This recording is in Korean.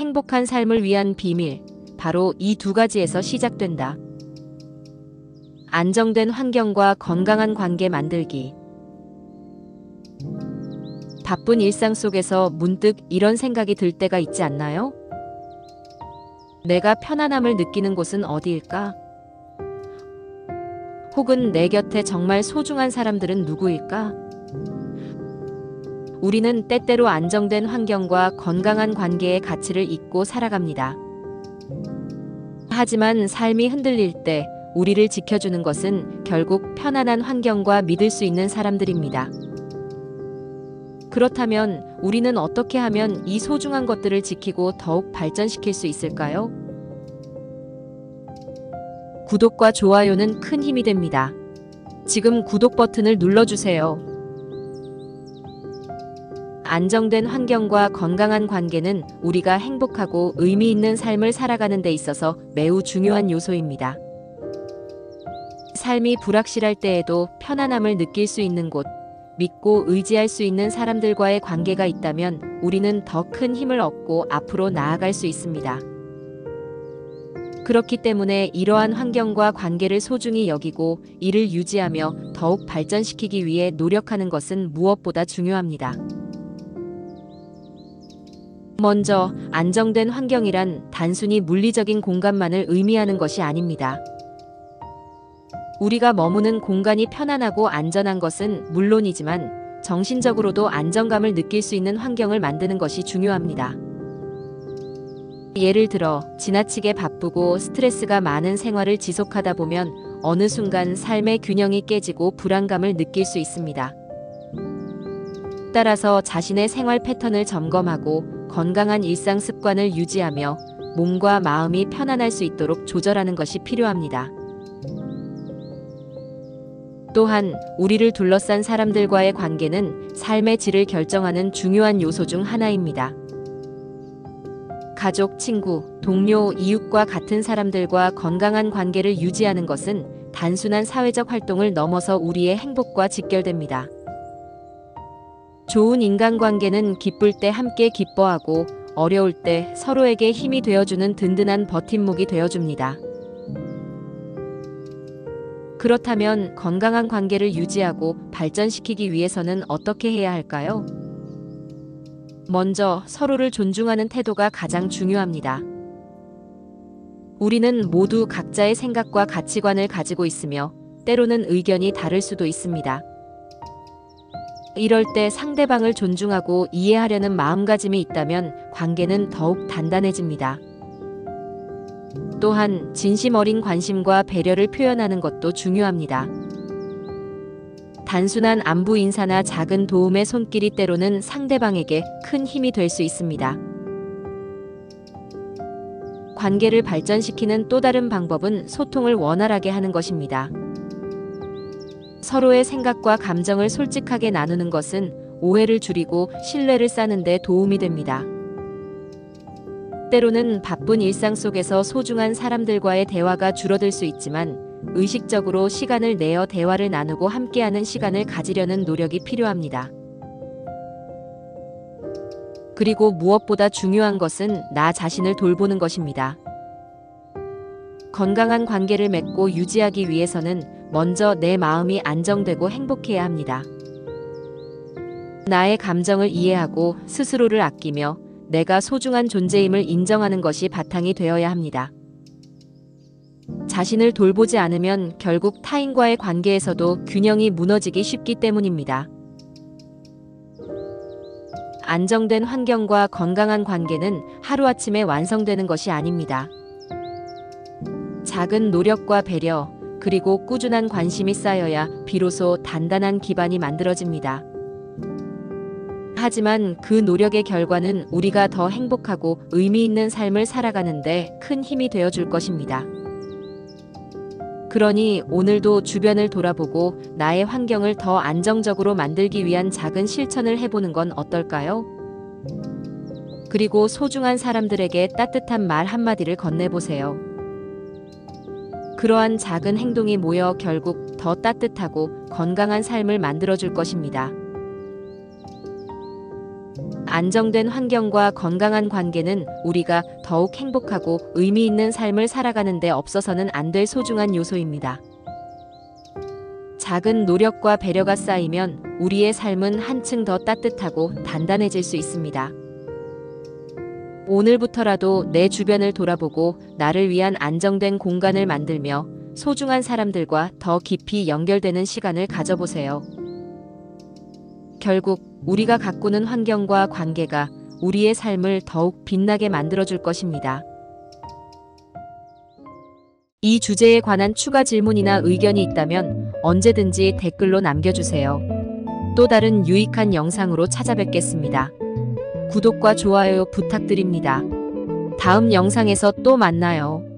행복한 삶을 위한 비밀, 바로 이 두 가지에서 시작된다. 안정된 환경과 건강한 관계 만들기. 바쁜 일상 속에서 문득 이런 생각이 들 때가 있지 않나요? 내가 편안함을 느끼는 곳은 어디일까? 혹은 내 곁에 정말 소중한 사람들은 누구일까? 우리는 때때로 안정된 환경과 건강한 관계의 가치를 잊고 살아갑니다. 하지만 삶이 흔들릴 때 우리를 지켜주는 것은 결국 편안한 환경과 믿을 수 있는 사람들입니다. 그렇다면 우리는 어떻게 하면 이 소중한 것들을 지키고 더욱 발전시킬 수 있을까요? 구독과 좋아요는 큰 힘이 됩니다. 지금 구독 버튼을 눌러주세요. 안정된 환경과 건강한 관계는 우리가 행복하고 의미 있는 삶을 살아가는 데 있어서 매우 중요한 요소입니다. 삶이 불확실할 때에도 편안함을 느낄 수 있는 곳, 믿고 의지할 수 있는 사람들과의 관계가 있다면 우리는 더 큰 힘을 얻고 앞으로 나아갈 수 있습니다. 그렇기 때문에 이러한 환경과 관계를 소중히 여기고 이를 유지하며 더욱 발전시키기 위해 노력하는 것은 무엇보다 중요합니다. 먼저, 안정된 환경이란 단순히 물리적인 공간만을 의미하는 것이 아닙니다. 우리가 머무는 공간이 편안하고 안전한 것은 물론이지만 정신적으로도 안정감을 느낄 수 있는 환경을 만드는 것이 중요합니다. 예를 들어 지나치게 바쁘고 스트레스가 많은 생활을 지속하다 보면 어느 순간 삶의 균형이 깨지고 불안감을 느낄 수 있습니다. 따라서 자신의 생활 패턴을 점검하고 건강한 일상 습관을 유지하며 몸과 마음이 편안할 수 있도록 조절하는 것이 필요합니다. 또한 우리를 둘러싼 사람들과의 관계는 삶의 질을 결정하는 중요한 요소 중 하나입니다. 가족, 친구, 동료, 이웃과 같은 사람들과 건강한 관계를 유지하는 것은 단순한 사회적 활동을 넘어서 우리의 행복과 직결됩니다. 좋은 인간관계는 기쁠 때 함께 기뻐하고 어려울 때 서로에게 힘이 되어주는 든든한 버팀목이 되어줍니다. 그렇다면 건강한 관계를 유지하고 발전시키기 위해서는 어떻게 해야 할까요? 먼저 서로를 존중하는 태도가 가장 중요합니다. 우리는 모두 각자의 생각과 가치관을 가지고 있으며 때로는 의견이 다를 수도 있습니다. 이럴 때 상대방을 존중하고 이해하려는 마음가짐이 있다면 관계는 더욱 단단해집니다. 또한 진심 어린 관심과 배려를 표현하는 것도 중요합니다. 단순한 안부 인사나 작은 도움의 손길이 때로는 상대방에게 큰 힘이 될 수 있습니다. 관계를 발전시키는 또 다른 방법은 소통을 원활하게 하는 것입니다. 서로의 생각과 감정을 솔직하게 나누는 것은 오해를 줄이고 신뢰를 쌓는 데 도움이 됩니다. 때로는 바쁜 일상 속에서 소중한 사람들과의 대화가 줄어들 수 있지만 의식적으로 시간을 내어 대화를 나누고 함께하는 시간을 가지려는 노력이 필요합니다. 그리고 무엇보다 중요한 것은 나 자신을 돌보는 것입니다. 건강한 관계를 맺고 유지하기 위해서는 먼저 내 마음이 안정되고 행복해야 합니다. 나의 감정을 이해하고 스스로를 아끼며 내가 소중한 존재임을 인정하는 것이 바탕이 되어야 합니다. 자신을 돌보지 않으면 결국 타인과의 관계에서도 균형이 무너지기 쉽기 때문입니다. 안정된 환경과 건강한 관계는 하루아침에 완성되는 것이 아닙니다. 작은 노력과 배려, 그리고 꾸준한 관심이 쌓여야 비로소 단단한 기반이 만들어집니다. 하지만 그 노력의 결과는 우리가 더 행복하고 의미 있는 삶을 살아가는데 큰 힘이 되어줄 것입니다. 그러니 오늘도 주변을 돌아보고 나의 환경을 더 안정적으로 만들기 위한 작은 실천을 해보는 건 어떨까요? 그리고 소중한 사람들에게 따뜻한 말 한마디를 건네보세요. 그러한 작은 행동이 모여 결국 더 따뜻하고 건강한 삶을 만들어줄 것입니다. 안정된 환경과 건강한 관계는 우리가 더욱 행복하고 의미 있는 삶을 살아가는 데 없어서는 안 될 소중한 요소입니다. 작은 노력과 배려가 쌓이면 우리의 삶은 한층 더 따뜻하고 단단해질 수 있습니다. 오늘부터라도 내 주변을 돌아보고 나를 위한 안정된 공간을 만들며 소중한 사람들과 더 깊이 연결되는 시간을 가져보세요. 결국 우리가 가꾸는 환경과 관계가 우리의 삶을 더욱 빛나게 만들어줄 것입니다. 이 주제에 관한 추가 질문이나 의견이 있다면 언제든지 댓글로 남겨주세요. 또 다른 유익한 영상으로 찾아뵙겠습니다. 구독과 좋아요 부탁드립니다. 다음 영상에서 또 만나요.